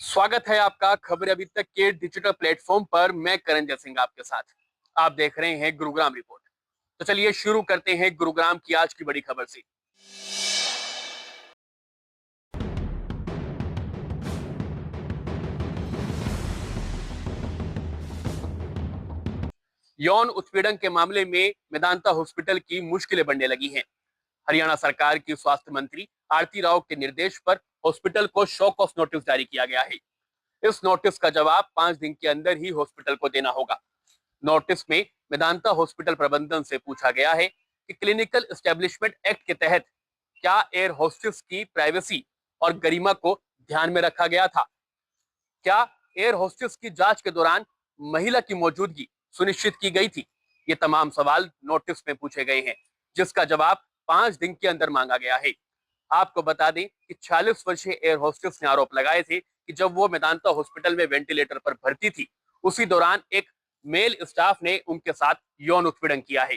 स्वागत है आपका खबर अभी तक के डिजिटल प्लेटफॉर्म पर। मैं करण सिंह आपके साथ। आप देख रहे हैं गुरुग्राम रिपोर्ट। तो चलिए शुरू करते हैं गुरुग्राम की आज की बड़ी खबर से। यौन उत्पीड़न के मामले में मेदांता हॉस्पिटल की मुश्किलें बढ़ने लगी हैं। हरियाणा सरकार की स्वास्थ्य मंत्री आरती राव के निर्देश पर हॉस्पिटल को शो कॉज नोटिस जारी किया गया है। इस नोटिस का जवाब 5 दिन के अंदर ही हॉस्पिटल को देना होगा। नोटिस में मेदांता हॉस्पिटल प्रबंधन से पूछा गया है कि क्लिनिकल एस्टेब्लिशमेंट एक्ट के तहत क्या एयर होस्टेस की प्राइवेसी और गरिमा को ध्यान में रखा गया था। क्या एयर होस्टेस की जांच के दौरान महिला की मौजूदगी सुनिश्चित की गई थी। ये तमाम सवाल नोटिस में पूछे गए हैं, जिसका जवाब 5 दिन के अंदर मांगा गया है। आपको बता दें कि 46 वर्षीय एयर होस्टेस ने आरोप लगाए थे कि जब वो मेदांता हॉस्पिटल में वेंटिलेटर पर भर्ती थी, उसी दौरान एक मेल स्टाफ ने उनके साथ यौन उत्पीड़न किया है।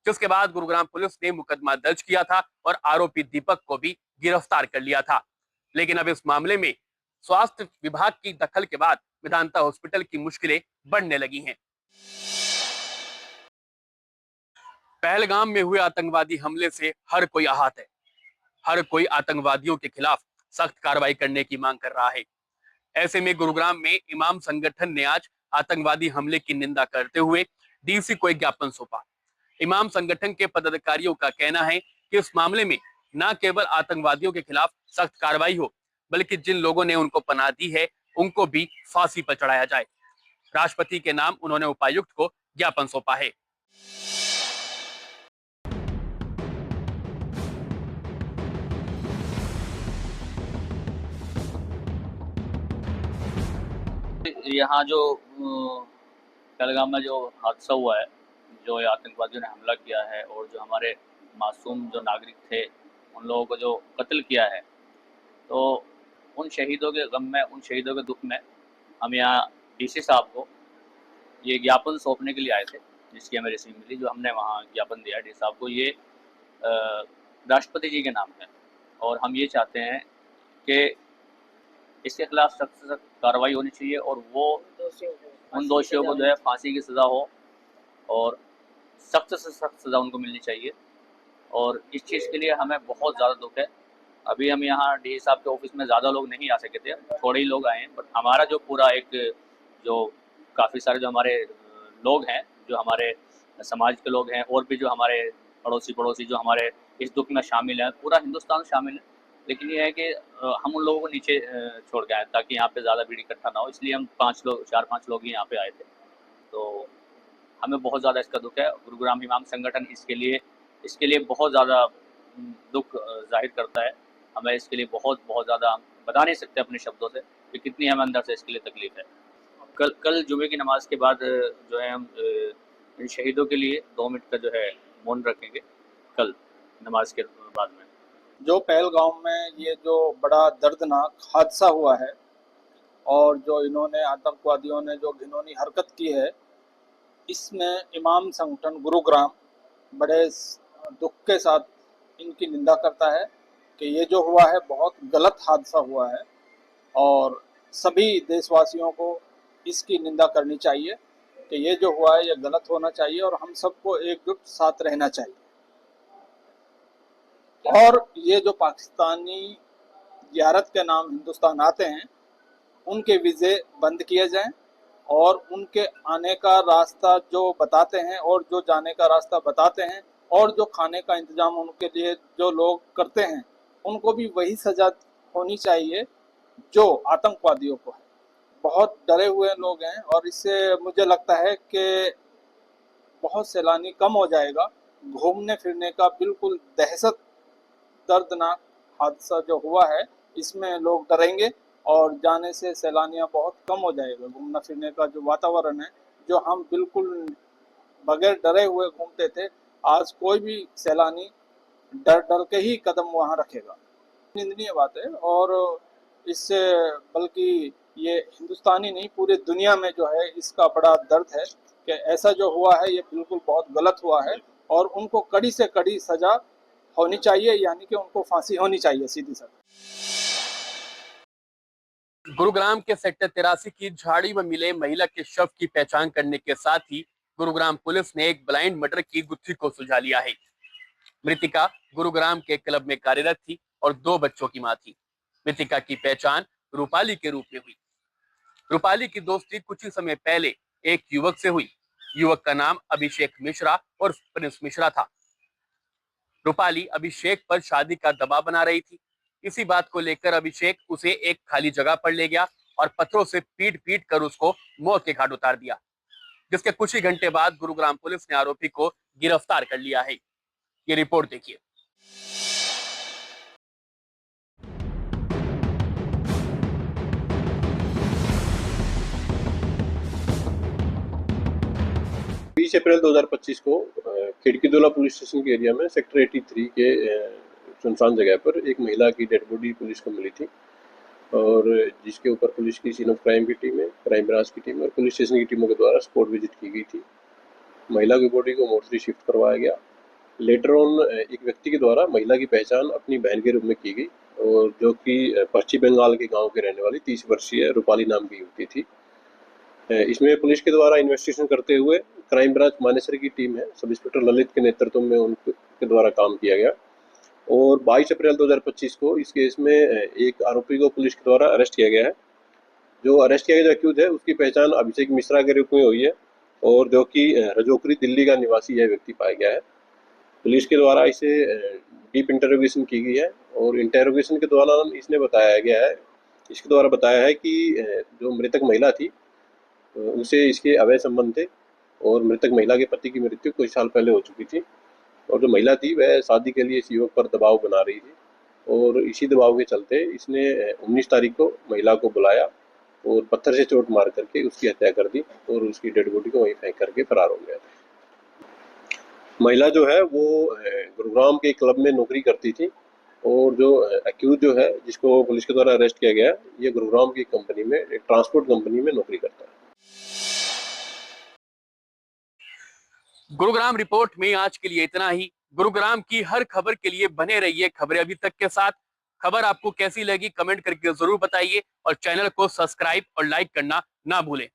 जिसके बाद गुरुग्राम पुलिस ने मुकदमा दर्ज किया था और आरोपी दीपक को भी गिरफ्तार कर लिया था। लेकिन अब इस मामले में स्वास्थ्य विभाग की दखल के बाद मेदांता हॉस्पिटल की मुश्किलें बढ़ने लगी हैं। पहलगाम में हुए आतंकवादी हमले से हर कोई आहत है। हर कोई आतंकवादियों के खिलाफ सख्त कार्रवाई करने की मांग कर रहा है। ऐसे में गुरुग्राम में इमाम संगठन ने आज आतंकवादी हमले की निंदा करते हुए डीसी को एक ज्ञापन सौंपा। इमाम संगठन के पदाधिकारियों का कहना है कि इस मामले में न केवल आतंकवादियों के खिलाफ सख्त कार्रवाई हो, बल्कि जिन लोगों ने उनको पनाह दी है उनको भी फांसी पर चढ़ाया जाए। राष्ट्रपति के नाम उन्होंने उपायुक्त को ज्ञापन सौंपा है। यहाँ जो पहलगाम में जो हादसा हुआ है, जो ये आतंकवादियों ने हमला किया है और जो हमारे मासूम जो नागरिक थे उन लोगों को जो कत्ल किया है, तो उन शहीदों के गम में, उन शहीदों के दुख में हम यहाँ डीसी साहब को ये ज्ञापन सौंपने के लिए आए थे, जिसकी हमें रिसीव मिली। जो हमने वहाँ ज्ञापन दिया डीसी साहब को, ये राष्ट्रपति जी के नाम है और हम ये चाहते हैं कि इसके खिलाफ सख्त से सख्त कार्रवाई होनी चाहिए और वो उन दोषियों को जो है फांसी की सज़ा हो और सख्त से सख्त सज़ा उनको मिलनी चाहिए। और इस चीज़ के लिए हमें बहुत ज़्यादा दुख है। अभी हम यहाँ डी साहब के ऑफिस में ज़्यादा लोग नहीं आ सके थे, थोड़े ही लोग आए हैं, बट हमारा जो पूरा एक जो काफ़ी सारे जो हमारे लोग हैं, जो हमारे समाज के लोग हैं और भी जो हमारे पड़ोसी जो हमारे इस दुख में शामिल हैं, पूरा हिंदुस्तान शामिल है। लेकिन ये है कि हम उन लोगों को नीचे छोड़ के आए ताकि यहाँ पे ज़्यादा भीड़ इकट्ठा ना हो, इसलिए हम 4-5 लोग ही यहाँ पे आए थे। तो हमें बहुत ज़्यादा इसका दुख है। गुरुग्राम इमाम संगठन इसके लिए बहुत ज़्यादा दुख जाहिर करता है। हमें इसके लिए बहुत ज़्यादा हम बता नहीं सकते अपने शब्दों से कि कितनी हमें अंदर से इसके लिए तकलीफ़ है। कल जुमे की नमाज के बाद जो है हम इन शहीदों के लिए 2 मिनट का जो है मौन रखेंगे कल नमाज के बाद में। जो पहलगाम में ये जो बड़ा दर्दनाक हादसा हुआ है और जो इन्होंने आतंकवादियों ने जो घिनौनी हरकत की है, इसमें इमाम संगठन गुरुग्राम बड़े दुख के साथ इनकी निंदा करता है कि ये जो हुआ है बहुत गलत हादसा हुआ है और सभी देशवासियों को इसकी निंदा करनी चाहिए कि ये जो हुआ है ये गलत होना चाहिए और हम सबको एकजुट साथ रहना चाहिए। और ये जो पाकिस्तानी ज़ियारत के नाम हिंदुस्तान आते हैं, उनके वीज़े बंद किए जाएं और उनके आने का रास्ता जो बताते हैं और जो जाने का रास्ता बताते हैं और जो खाने का इंतज़ाम उनके लिए जो लोग करते हैं, उनको भी वही सज़ा होनी चाहिए जो आतंकवादियों को है। बहुत डरे हुए लोग हैं और इससे मुझे लगता है कि बहुत सैलानी कम हो जाएगा। घूमने फिरने का बिल्कुल दहशत दर्दनाक हादसा जो हुआ है, इसमें लोग डरेंगे और जाने से सैलानियाँ बहुत कम हो जाएगा। घूमना फिरने का जो वातावरण है, जो हम बिल्कुल बगैर डरे हुए घूमते थे, आज कोई भी सैलानी डर के ही कदम वहाँ रखेगा। निंदनीय बात है और इससे बल्कि ये हिंदुस्तान ही नहीं, पूरे दुनिया में जो है इसका बड़ा दर्द है कि ऐसा जो हुआ है ये बिल्कुल बहुत गलत हुआ है और उनको कड़ी से कड़ी सजा होनी चाहिए, यानी कि उनको फांसी होनी चाहिए सीधी साधी। गुरुग्राम के सेक्टर 83 की झाड़ी में मिले महिला के शव की पहचान करने के साथ ही गुरुग्राम पुलिस ने एक ब्लाइंड मर्डर की गुत्थी को सुलझा लिया है। मृतिका गुरुग्राम के क्लब में कार्यरत थी और 2 बच्चों की मां थी। मृतिका की पहचान रूपाली के रूप में हुई। रूपाली की दोस्ती कुछ ही समय पहले एक युवक से हुई। युवक का नाम अभिषेक मिश्रा और प्रिंस मिश्रा था। रूपाली अभिषेक पर शादी का दबाव बना रही थी। इसी बात को लेकर अभिषेक उसे एक खाली जगह पर ले गया और पत्थरों से पीट पीट कर उसको मौत के घाट उतार दिया, जिसके कुछ ही घंटे बाद गुरुग्राम पुलिस ने आरोपी को गिरफ्तार कर लिया है। ये रिपोर्ट देखिए। अप्रैल 2025 को खिड़कीदोला पुलिस स्टेशन के एरिया में सेक्टर 83 के सुनसान जगह पर एक महिला की डेड बॉडी पुलिस को मिली थी और जिसके ऊपर पुलिस की सीन ऑफ क्राइम की टीम है, क्राइम ब्रांच की टीम और पुलिस स्टेशन की टीमों के द्वारा स्पॉट विजिट की गई थी। महिला की बॉडी को मोर्चरी शिफ्ट करवाया गया। लेटर ऑन एक व्यक्ति के द्वारा महिला की पहचान अपनी बहन के रूप में की गई और जो कि पश्चिम बंगाल के गाँव के रहने वाली 30 वर्षीय रूपाली नाम की युवती थी। इसमें पुलिस के द्वारा इन्वेस्टिगेशन करते हुए क्राइम ब्रांच मानेसर की टीम है, सब इंस्पेक्टर ललित के नेतृत्व में उनके द्वारा काम किया गया और 22 अप्रैल 2025 को इस केस में एक आरोपी को पुलिस के द्वारा अरेस्ट किया गया है। जो अरेस्ट किया गया जो एक्यूज है उसकी पहचान अभिषेक मिश्रा के रूप में हुई है और जो कि रजोकरी दिल्ली का निवासी यह व्यक्ति पाया गया है। पुलिस के द्वारा इसे डीप इंटरोगेशन की गई है और इंटरोगेशन के दौरान इसने बताया गया है, इसके द्वारा बताया है कि जो मृतक महिला थी उसे इसके अवैध संबंध थे और मृतक महिला के पति की मृत्यु कुछ साल पहले हो चुकी थी और जो महिला थी वह शादी के लिए इस युवक पर दबाव बना रही थी और इसी दबाव के चलते इसने 19 तारीख को महिला को बुलाया और पत्थर से चोट मार करके उसकी हत्या कर दी और उसकी डेड बॉडी को वहीं फेंक करके फरार हो गया था। महिला जो है वो गुरुग्राम के क्लब में नौकरी करती थी और जो एक्यूज जो है जिसको पुलिस के द्वारा अरेस्ट किया गया ये गुरुग्राम की कंपनी में, एक ट्रांसपोर्ट कंपनी में नौकरी करता है। गुरुग्राम रिपोर्ट में आज के लिए इतना ही। गुरुग्राम की हर खबर के लिए बने रहिए खबरें अभी तक के साथ। खबर आपको कैसी लगी कमेंट करके जरूर बताइए और चैनल को सब्सक्राइब और लाइक करना ना भूलें।